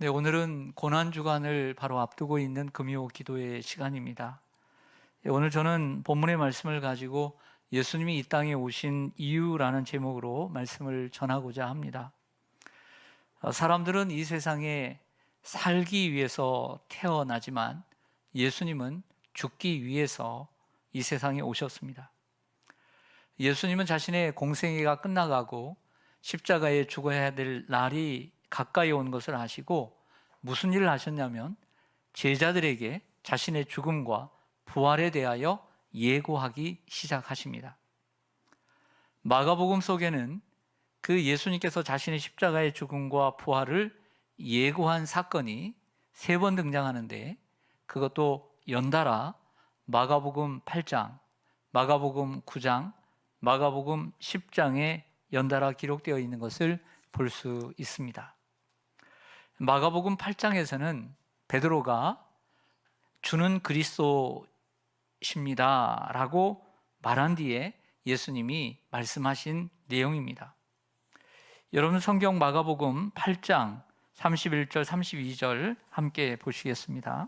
네, 오늘은 고난주간을 바로 앞두고 있는 금요 기도의 시간입니다. 오늘 저는 본문의 말씀을 가지고 예수님이 이 땅에 오신 이유라는 제목으로 말씀을 전하고자 합니다. 사람들은 이 세상에 살기 위해서 태어나지만 예수님은 죽기 위해서 이 세상에 오셨습니다. 예수님은 자신의 공생애가 끝나가고 십자가에 죽어야 될 날이 가까이 온 것을 아시고 무슨 일을 하셨냐면 제자들에게 자신의 죽음과 부활에 대하여 예고하기 시작하십니다. 마가복음 속에는 그 예수님께서 자신의 십자가의 죽음과 부활을 예고한 사건이 3번 등장하는데, 그것도 연달아 마가복음 8장, 마가복음 9장, 마가복음 10장에 연달아 기록되어 있는 것을 볼 수 있습니다. 마가복음 8장에서는 베드로가 주는 그리스도십니다 라고 말한 뒤에 예수님이 말씀하신 내용입니다. 여러분, 성경 마가복음 8장 31절 32절 함께 보시겠습니다.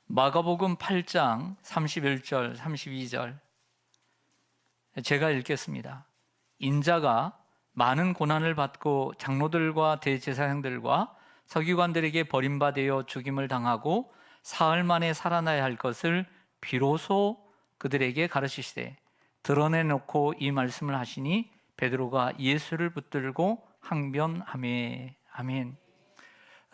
마가복음 8장 31절 32절 제가 읽겠습니다. 인자가 많은 고난을 받고 장로들과 대제사장들과 서기관들에게 버림받아 죽임을 당하고 사흘 만에 살아나야 할 것을 비로소 그들에게 가르치시되 드러내놓고 이 말씀을 하시니 베드로가 예수를 붙들고 항변하매. 아멘.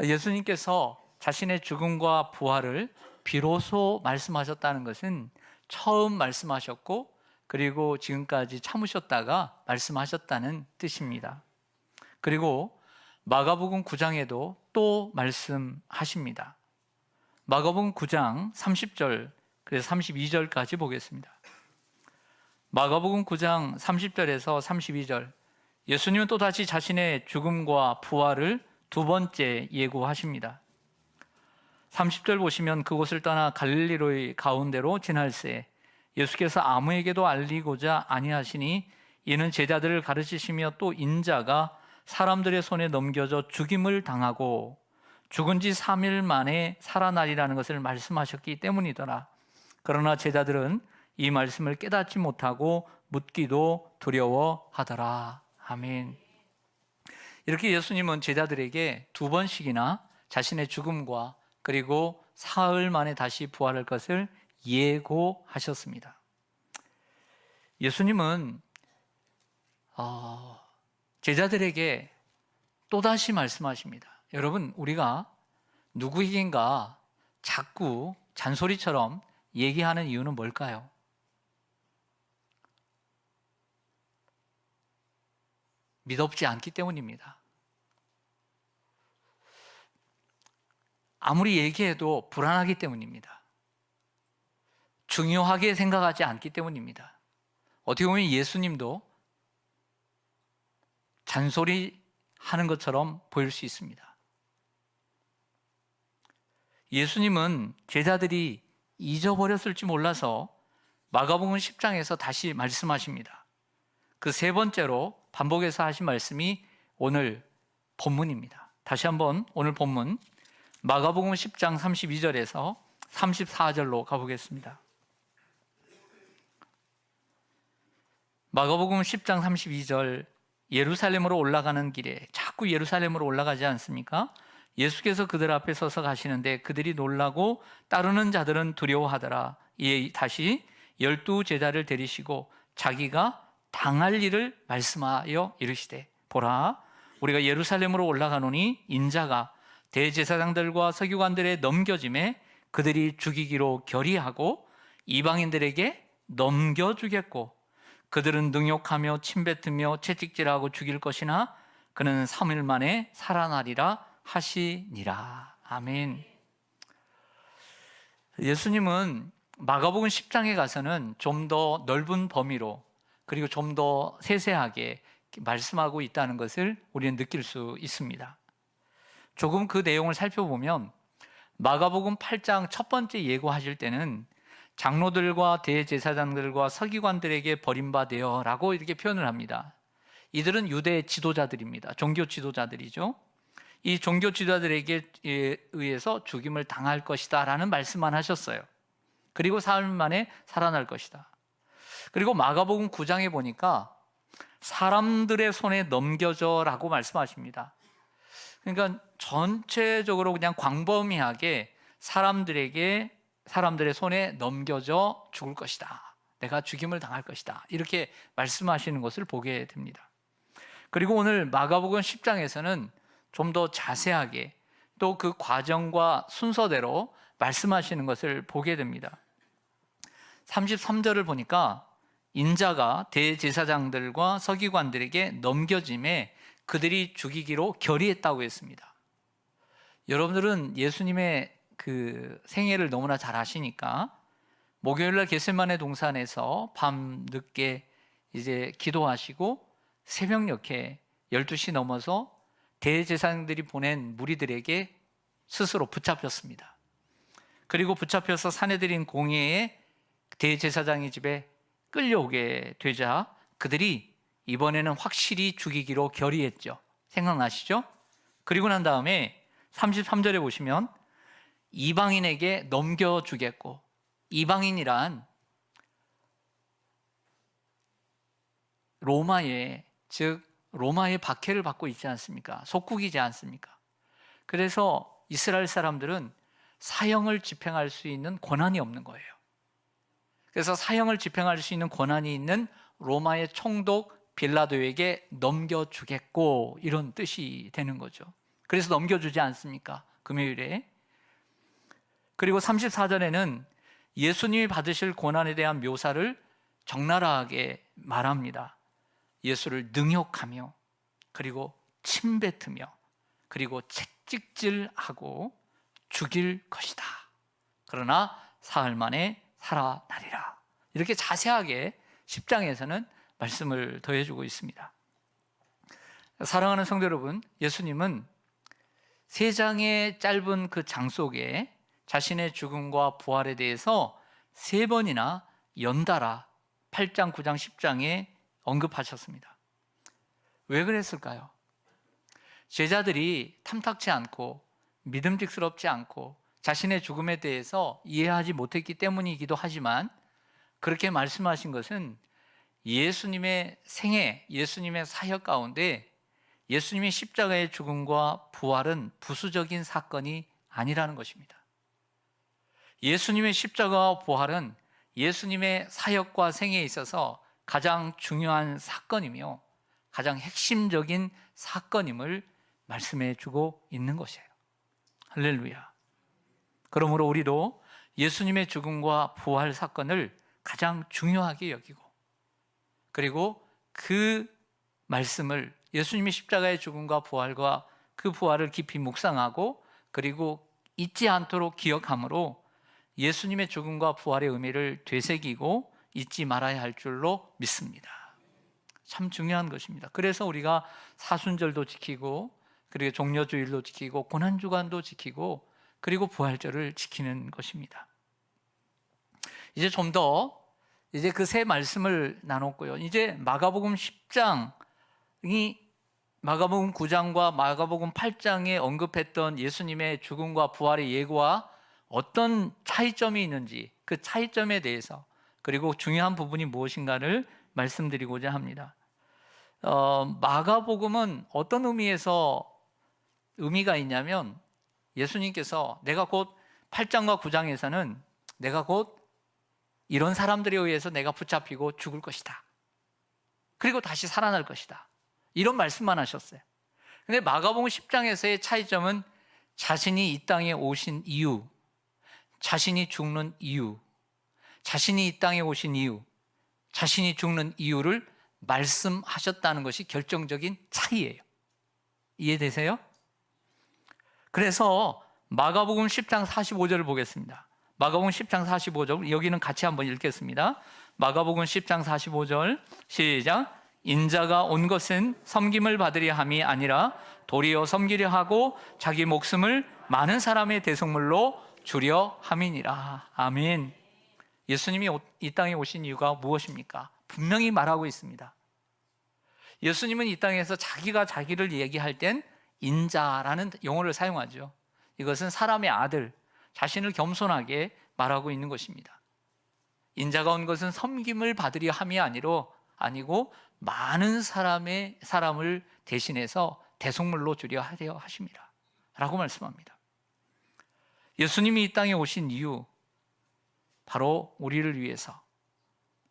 예수님께서 자신의 죽음과 부활을 비로소 말씀하셨다는 것은 처음 말씀하셨고 그리고 지금까지 참으셨다가 말씀하셨다는 뜻입니다. 그리고 마가복음 9장에도 또 말씀하십니다. 마가복음 9장 30절 그래서 32절까지 보겠습니다. 마가복음 9장 30절에서 32절 예수님은 또다시 자신의 죽음과 부활을 2번째 예고하십니다. 30절 보시면 그곳을 떠나 갈릴리로의 가운데로 지날새 예수께서 아무에게도 알리고자 아니하시니 이는 제자들을 가르치시며 또 인자가 사람들의 손에 넘겨져 죽임을 당하고 죽은 지 3일 만에 살아나리라는 것을 말씀하셨기 때문이더라. 그러나 제자들은 이 말씀을 깨닫지 못하고 묻기도 두려워하더라. 아멘. 이렇게 예수님은 제자들에게 2번씩이나 자신의 죽음과 그리고 사흘 만에 다시 부활할 것을 예고하셨습니다. 예수님은 제자들에게 또다시 말씀하십니다. 여러분, 우리가 누구에겐가 자꾸 잔소리처럼 얘기하는 이유는 뭘까요? 믿op지 않기 때문입니다. 아무리 얘기해도 불안하기 때문입니다. 중요하게 생각하지 않기 때문입니다. 어떻게 보면 예수님도 잔소리하는 것처럼 보일 수 있습니다. 예수님은 제자들이 잊어버렸을지 몰라서 마가복음 10장에서 다시 말씀하십니다. 그 3번째로 반복해서 하신 말씀이 오늘 본문입니다. 다시 한번 오늘 본문 마가복음 10장 32절에서 34절로 가보겠습니다. 마가복음 10장 32절 예루살렘으로 올라가는 길에 자꾸 예루살렘으로 올라가지 않습니까? 예수께서 그들 앞에 서서 가시는데 그들이 놀라고 따르는 자들은 두려워하더라. 이에 다시 12제자를 데리시고 자기가 당할 일을 말씀하여 이르시되 보라, 우리가 예루살렘으로 올라가노니 인자가 대제사장들과 서기관들의 넘겨짐에 그들이 죽이기로 결의하고 이방인들에게 넘겨주겠고 그들은 능욕하며 침뱉으며 채찍질하고 죽일 것이나 그는 3일 만에 살아나리라 하시니라. 아멘. 예수님은 마가복음 10장에 가서는 좀 더 넓은 범위로 그리고 좀 더 세세하게 말씀하고 있다는 것을 우리는 느낄 수 있습니다. 조금 그 내용을 살펴보면 마가복음 8장 첫 번째 예고하실 때는 장로들과 대제사장들과 서기관들에게 버림받아 라고 이렇게 표현을 합니다. 이들은 유대 지도자들입니다. 종교 지도자들이죠. 이 종교 지도자들에게 의해서 죽임을 당할 것이다 라는 말씀만 하셨어요. 그리고 사흘 만에 살아날 것이다. 그리고 마가복음 9장에 보니까 사람들의 손에 넘겨져 라고 말씀하십니다. 그러니까 전체적으로 그냥 광범위하게 사람들의 손에 넘겨져 죽을 것이다. 내가 죽임을 당할 것이다. 이렇게 말씀하시는 것을 보게 됩니다. 그리고 오늘 마가복음 10장에서는 좀 더 자세하게 또 그 과정과 순서대로 말씀하시는 것을 보게 됩니다. 33절을 보니까 인자가 대제사장들과 서기관들에게 넘겨짐에 그들이 죽이기로 결의했다고 했습니다. 여러분들은 예수님의 그 생애를 너무나 잘 아시니까 목요일날 겟세마네 동산에서 밤 늦게 이제 기도하시고 새벽녘에 12시 넘어서 대제사장들이 보낸 무리들에게 스스로 붙잡혔습니다. 그리고 붙잡혀서 사내들인 공회에 대제사장의 집에 끌려오게 되자 그들이 이번에는 확실히 죽이기로 결의했죠. 생각나시죠? 그리고 난 다음에 33절에 보시면 이방인에게 넘겨주겠고, 이방인이란 로마의 박해를 받고 있지 않습니까? 속국이지 않습니까? 그래서 이스라엘 사람들은 사형을 집행할 수 있는 권한이 없는 거예요. 그래서 사형을 집행할 수 있는 권한이 있는 로마의 총독 빌라도에게 넘겨주겠고, 이런 뜻이 되는 거죠. 그래서 넘겨주지 않습니까? 금요일에. 그리고 34절에는 예수님이 받으실 고난에 대한 묘사를 적나라하게 말합니다. 예수를 능욕하며, 그리고 침뱉으며, 그리고 채찍질하고 죽일 것이다. 그러나 사흘 만에 살아나리라. 이렇게 자세하게 10장에서는 말씀을 더해주고 있습니다. 사랑하는 성도 여러분, 예수님은 3장의 짧은 그 장 속에 자신의 죽음과 부활에 대해서 3번이나 연달아 8장, 9장, 10장에 언급하셨습니다. 왜 그랬을까요? 제자들이 탐탁치 않고 믿음직스럽지 않고 자신의 죽음에 대해서 이해하지 못했기 때문이기도 하지만, 그렇게 말씀하신 것은 예수님의 생애, 예수님의 사역 가운데 예수님의 십자가의 죽음과 부활은 부수적인 사건이 아니라는 것입니다. 예수님의 십자가와 부활은 예수님의 사역과 생애에 있어서 가장 중요한 사건이며 가장 핵심적인 사건임을 말씀해 주고 있는 것이에요. 할렐루야. 그러므로 우리도 예수님의 죽음과 부활 사건을 가장 중요하게 여기고, 그리고 그 말씀을, 예수님의 십자가의 죽음과 부활과 그 부활을 깊이 묵상하고, 그리고 잊지 않도록 기억함으로 예수님의 죽음과 부활의 의미를 되새기고 잊지 말아야 할 줄로 믿습니다. 참 중요한 것입니다. 그래서 우리가 사순절도 지키고, 그리고 종려주일도 지키고, 고난주간도 지키고, 그리고 부활절을 지키는 것입니다. 이제 좀 더 이제 그 세 말씀을 나눴고요. 이제 마가복음 10장이 마가복음 9장과 마가복음 8장에 언급했던 예수님의 죽음과 부활의 예고와 어떤 차이점이 있는지, 그 차이점에 대해서, 그리고 중요한 부분이 무엇인가를 말씀드리고자 합니다. 마가복음은 어떤 의미가 있냐면, 예수님께서 내가 곧 8장과 9장에서는 내가 곧 이런 사람들에 의해서 내가 붙잡히고 죽을 것이다. 그리고 다시 살아날 것이다. 이런 말씀만 하셨어요. 근데 마가복음 10장에서의 차이점은 자신이 이 땅에 오신 이유, 자신이 죽는 이유, 자신이 이 땅에 오신 이유, 자신이 죽는 이유를 말씀하셨다는 것이 결정적인 차이예요. 이해되세요? 그래서 마가복음 10장 45절을 보겠습니다. 마가복음 10장 45절, 여기는 같이 한번 읽겠습니다. 마가복음 10장 45절 시작. 인자가 온 것은 섬김을 받으려 함이 아니라 도리어 섬기려 하고 자기 목숨을 많은 사람의 대속물로 주려 함이니라. 아멘. 예수님이 이 땅에 오신 이유가 무엇입니까? 분명히 말하고 있습니다. 예수님은 이 땅에서 자기가 자기를 얘기할 땐 인자라는 용어를 사용하죠. 이것은 사람의 아들, 자신을 겸손하게 말하고 있는 것입니다. 인자가 온 것은 섬김을 받으려 함이 아니고 많은 사람을 대신해서 대속물로 주려 하려 하십니다 라고 말씀합니다. 예수님이 이 땅에 오신 이유, 바로 우리를 위해서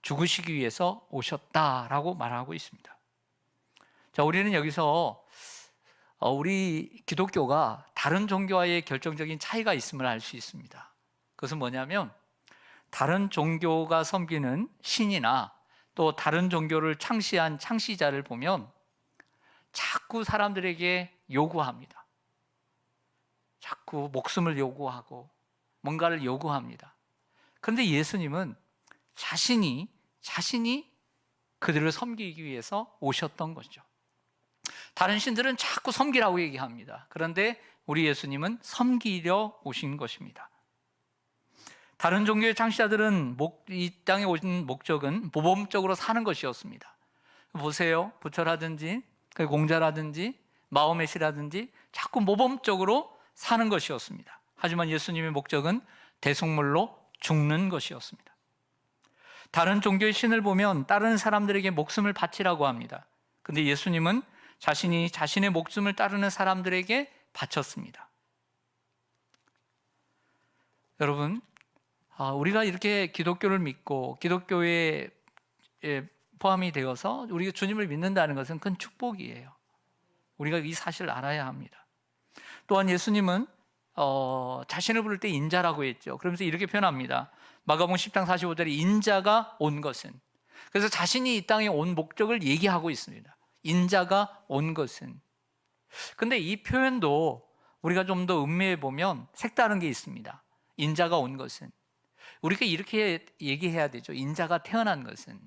죽으시기 위해서 오셨다라고 말하고 있습니다. 자, 우리는 여기서 우리 기독교가 다른 종교와의 결정적인 차이가 있음을 알 수 있습니다. 그것은 뭐냐면 다른 종교가 섬기는 신이나 또 다른 종교를 창시한 창시자를 보면 자꾸 사람들에게 요구합니다. 자꾸 목숨을 요구하고 뭔가를 요구합니다. 그런데 예수님은 자신이 그들을 섬기기 위해서 오셨던 거죠. 다른 신들은 자꾸 섬기라고 얘기합니다. 그런데 우리 예수님은 섬기려 오신 것입니다. 다른 종교의 창시자들은 이 땅에 오신 목적은 모범적으로 사는 것이었습니다. 보세요. 부처라든지 공자라든지 마호메시라든지 자꾸 모범적으로 사는 것이었습니다. 하지만 예수님의 목적은 대속물로 죽는 것이었습니다. 다른 종교의 신을 보면 다른 사람들에게 목숨을 바치라고 합니다. 그런데 예수님은 자신의 목숨을 따르는 사람들에게 바쳤습니다. 여러분, 우리가 이렇게 기독교를 믿고 기독교에 포함이 되어서 우리가 주님을 믿는다는 것은 큰 축복이에요. 우리가 이 사실을 알아야 합니다. 또한 예수님은 자신을 부를 때 인자라고 했죠. 그러면서 이렇게 표현합니다. 마가복음 10장 45절에 인자가 온 것은, 그래서 자신이 이 땅에 온 목적을 얘기하고 있습니다. 인자가 온 것은. 근데 이 표현도 우리가 좀 더 음미해 보면 색다른 게 있습니다. 인자가 온 것은, 우리가 이렇게 얘기해야 되죠. 인자가 태어난 것은.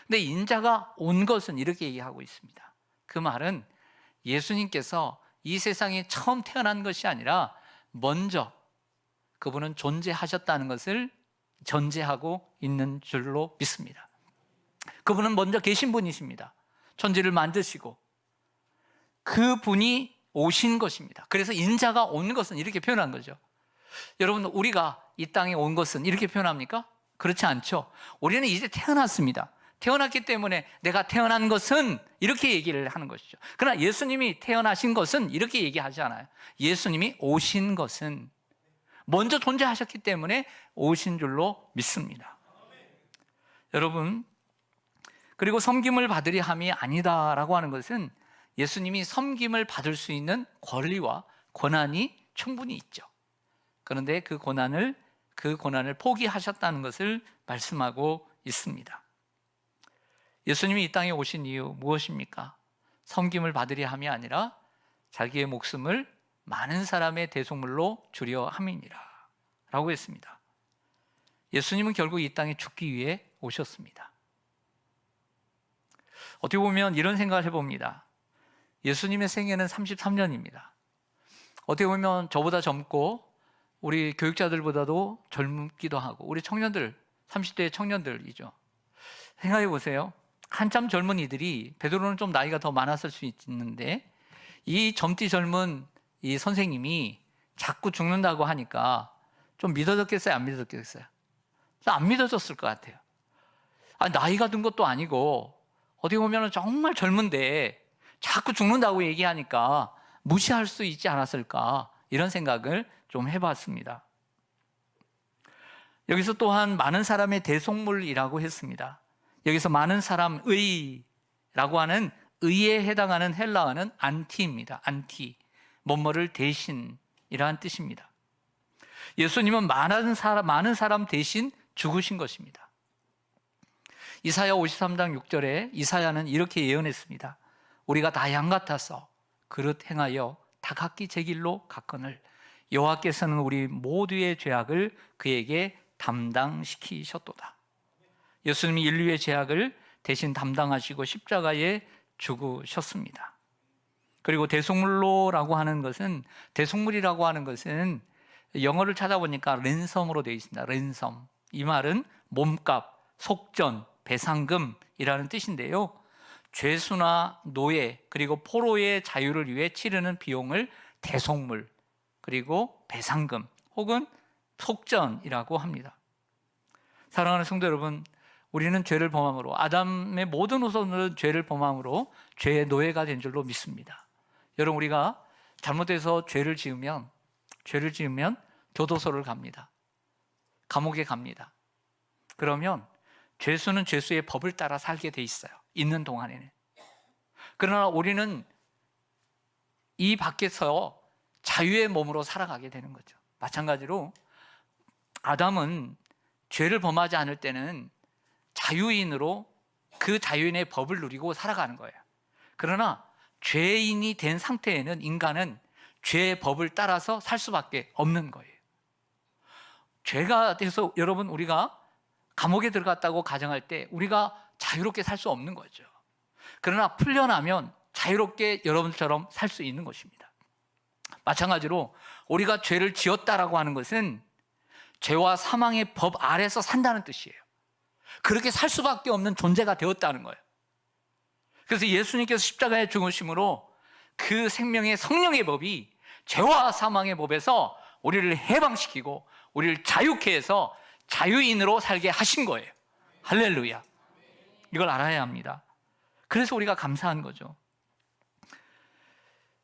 근데 인자가 온 것은 이렇게 얘기하고 있습니다. 그 말은 예수님께서 이 세상에 처음 태어난 것이 아니라 먼저 그분은 존재하셨다는 것을 전제하고 있는 줄로 믿습니다. 그분은 먼저 계신 분이십니다. 천지를 만드시고 그분이 오신 것입니다. 그래서 인자가 온 것은 이렇게 표현한 거죠. 여러분, 우리가 이 땅에 온 것은 이렇게 표현합니까? 그렇지 않죠. 우리는 이제 태어났습니다. 태어났기 때문에 내가 태어난 것은 이렇게 얘기를 하는 것이죠. 그러나 예수님이 태어나신 것은 이렇게 얘기하지 않아요. 예수님이 오신 것은 먼저 존재하셨기 때문에 오신 줄로 믿습니다. 여러분, 그리고 섬김을 받으려 함이 아니다라고 하는 것은 예수님이 섬김을 받을 수 있는 권리와 권한이 충분히 있죠. 그런데 그 고난을 포기하셨다는 것을 말씀하고 있습니다. 예수님이 이 땅에 오신 이유 무엇입니까? 섬김을 받으려 함이 아니라 자기의 목숨을 많은 사람의 대속물로 주려 함이니라 라고 했습니다. 예수님은 결국 이 땅에 죽기 위해 오셨습니다. 어떻게 보면 이런 생각을 해봅니다. 예수님의 생애는 33년입니다. 어떻게 보면 저보다 젊고 우리 교육자들보다도 젊기도 하고 우리 청년들, 30대 청년들이죠. 생각해 보세요. 한참 젊은이들이, 베드로는 좀 나이가 더 많았을 수 있는데 이 젊디 젊은 이 선생님이 자꾸 죽는다고 하니까 좀 믿어졌겠어요? 안 믿어졌겠어요? 안 믿어졌을 것 같아요. 나이가 든 것도 아니고 어떻게 보면 정말 젊은데 자꾸 죽는다고 얘기하니까 무시할 수 있지 않았을까, 이런 생각을 좀 해봤습니다. 여기서 또한 많은 사람의 대속물이라고 했습니다. 여기서 많은 사람의라고 하는 의에 해당하는 헬라어는 안티입니다. 안티, 뭐뭐를 대신이라는 뜻입니다. 예수님은 많은 사람 대신 죽으신 것입니다. 이사야 53장 6절에 이사야는 이렇게 예언했습니다. 우리가 다 양 같아서 그릇 행하여 다 각기 제 길로 갔거늘 여호와께서는 우리 모두의 죄악을 그에게 담당시키셨도다. 예수님이 인류의 죄악을 대신 담당하시고 십자가에 죽으셨습니다. 그리고 대속물이라고 하는 것은 영어를 찾아보니까 랜섬으로 되어 있습니다. 랜섬. 이 말은 몸값, 속전, 배상금이라는 뜻인데요. 죄수나 노예 그리고 포로의 자유를 위해 치르는 비용을 대속물 그리고 배상금 혹은 속전이라고 합니다. 사랑하는 성도 여러분, 우리는 죄를 범함으로, 아담의 모든 후손들은 죄를 범함으로 죄의 노예가 된 줄로 믿습니다. 여러분, 우리가 잘못해서 죄를 지으면 교도소를 갑니다. 감옥에 갑니다. 그러면 죄수는 죄수의 법을 따라 살게 돼 있어요. 있는 동안에는. 그러나 우리는 이 밖에서 자유의 몸으로 살아가게 되는 거죠. 마찬가지로 아담은 죄를 범하지 않을 때는 자유인으로 그 자유인의 법을 누리고 살아가는 거예요. 그러나 죄인이 된 상태에는 인간은 죄의 법을 따라서 살 수밖에 없는 거예요. 죄가 돼서 여러분, 우리가 감옥에 들어갔다고 가정할 때 우리가 자유롭게 살 수 없는 거죠. 그러나 풀려나면 자유롭게 여러분처럼 살 수 있는 것입니다. 마찬가지로 우리가 죄를 지었다라고 하는 것은 죄와 사망의 법 아래서 산다는 뜻이에요. 그렇게 살 수밖에 없는 존재가 되었다는 거예요. 그래서 예수님께서 십자가에 죽으심으로 그 생명의 성령의 법이 죄와 사망의 법에서 우리를 해방시키고 우리를 자유케 해서 자유인으로 살게 하신 거예요. 할렐루야. 이걸 알아야 합니다. 그래서 우리가 감사한 거죠.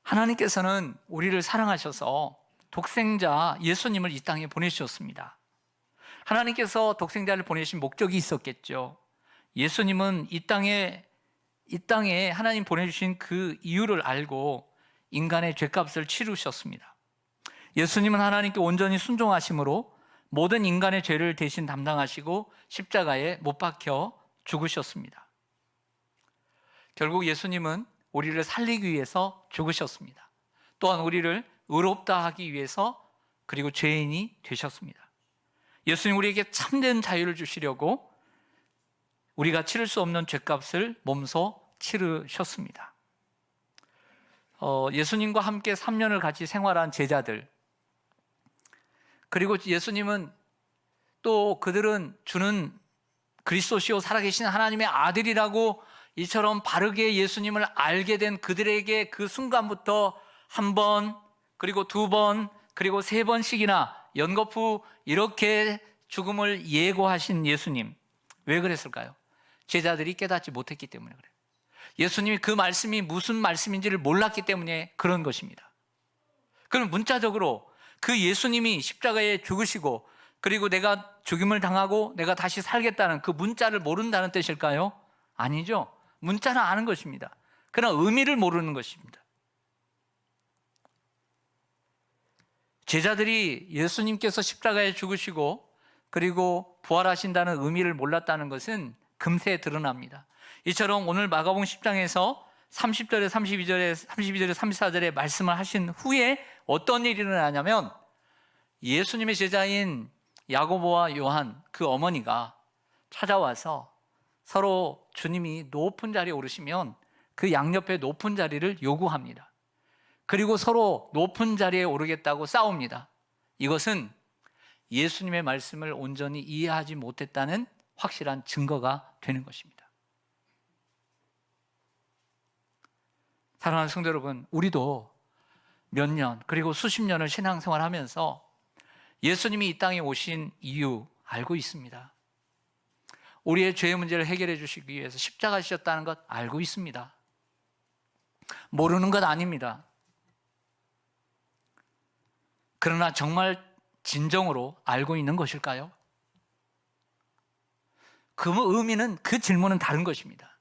하나님께서는 우리를 사랑하셔서 독생자 예수님을 이 땅에 보내주셨습니다. 하나님께서 독생자를 보내신 목적이 있었겠죠. 예수님은 이 땅에 하나님 보내주신 그 이유를 알고 인간의 죄값을 치르셨습니다. 예수님은 하나님께 온전히 순종하심으로 모든 인간의 죄를 대신 담당하시고 십자가에 못 박혀 죽으셨습니다. 결국 예수님은 우리를 살리기 위해서 죽으셨습니다. 또한 우리를 의롭다 하기 위해서 그리고 죄인이 되셨습니다. 예수님 우리에게 참된 자유를 주시려고 우리가 치를 수 없는 죄값을 몸소 치르셨습니다. 예수님과 함께 3년을 같이 생활한 제자들, 그리고 예수님은 또 그들은 주는 그리스도시요 살아계신 하나님의 아들이라고 이처럼 바르게 예수님을 알게 된 그들에게 그 순간부터 한 번, 그리고 두 번, 그리고 세 번씩이나 연거푸 이렇게 죽음을 예고하신 예수님, 왜 그랬을까요? 제자들이 깨닫지 못했기 때문에 그래요. 예수님이 그 말씀이 무슨 말씀인지를 몰랐기 때문에 그런 것입니다. 그럼 문자적으로 그 예수님이 십자가에 죽으시고 그리고 내가 죽임을 당하고 내가 다시 살겠다는 그 문자를 모른다는 뜻일까요? 아니죠. 문자는 아는 것입니다. 그러나 의미를 모르는 것입니다. 제자들이 예수님께서 십자가에 죽으시고 그리고 부활하신다는 의미를 몰랐다는 것은 금세 드러납니다. 이처럼 오늘 마가복음 10장에서 30절에 32절에 34절에 말씀을 하신 후에 어떤 일이 일어나냐면 예수님의 제자인 야고보와 요한 그 어머니가 찾아와서 서로 주님이 높은 자리에 오르시면 그 양옆에 높은 자리를 요구합니다. 그리고 서로 높은 자리에 오르겠다고 싸웁니다. 이것은 예수님의 말씀을 온전히 이해하지 못했다는 확실한 증거가 되는 것입니다. 사랑하는 성도 여러분, 우리도 몇 년 그리고 수십 년을 신앙생활하면서 예수님이 이 땅에 오신 이유 알고 있습니다. 우리의 죄의 문제를 해결해 주시기 위해서 십자가 지셨다는 것 알고 있습니다. 모르는 것 아닙니다. 그러나 정말 진정으로 알고 있는 것일까요? 그 의미는, 그 질문은 다른 것입니다.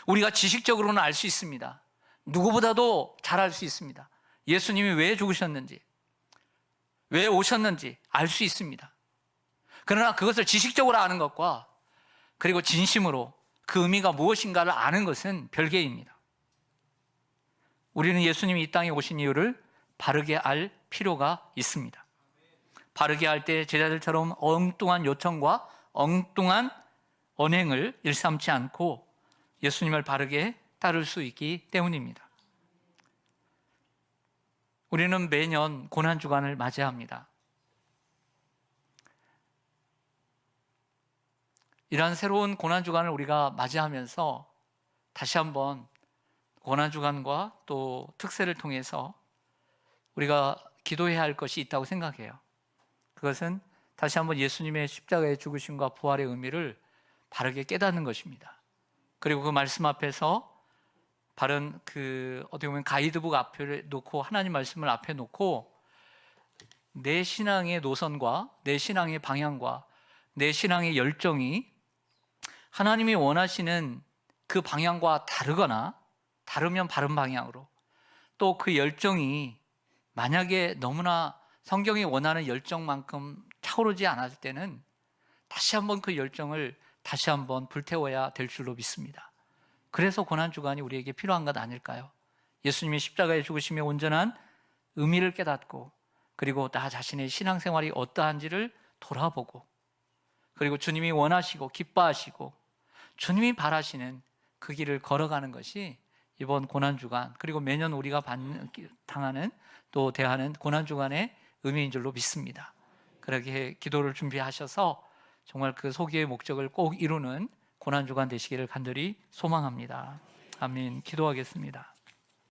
우리가 지식적으로는 알 수 있습니다. 누구보다도 잘 알 수 있습니다. 예수님이 왜 죽으셨는지, 왜 오셨는지 알 수 있습니다. 그러나 그것을 지식적으로 아는 것과 그리고 진심으로 그 의미가 무엇인가를 아는 것은 별개입니다. 우리는 예수님이 이 땅에 오신 이유를 바르게 알 필요가 있습니다. 바르게 할 때 제자들처럼 엉뚱한 요청과 엉뚱한 언행을 일삼지 않고 예수님을 바르게 따를 수 있기 때문입니다. 우리는 매년 고난주간을 맞이합니다. 이러한 새로운 고난주간을 우리가 맞이하면서 다시 한번 고난주간과 또 특세를 통해서 우리가 기도해야 할 것이 있다고 생각해요. 그것은 다시 한번 예수님의 십자가의 죽으심과 부활의 의미를 바르게 깨닫는 것입니다. 그리고 그 말씀 앞에서 바른 어떻게 보면 가이드북 앞에 놓고 하나님 말씀을 앞에 놓고 내 신앙의 노선과 내 신앙의 방향과 내 신앙의 열정이 하나님이 원하시는 그 방향과 다르거나 다르면 바른 방향으로, 또 그 열정이 만약에 너무나 성경이 원하는 열정만큼 차오르지 않을 때는 다시 한번 그 열정을 다시 한번 불태워야 될 줄로 믿습니다. 그래서 고난주간이 우리에게 필요한 것 아닐까요? 예수님의 십자가에 죽으심의 온전한 의미를 깨닫고, 그리고 나 자신의 신앙생활이 어떠한지를 돌아보고, 그리고 주님이 원하시고 기뻐하시고 주님이 바라시는 그 길을 걸어가는 것이 이번 고난주간, 그리고 매년 우리가 당하는 또 대하는 고난주간의 의미인 줄로 믿습니다. 그렇게 기도를 준비하셔서 정말 그 소기의 목적을 꼭 이루는 고난주간 되시기를 간절히 소망합니다. 아멘. 기도하겠습니다.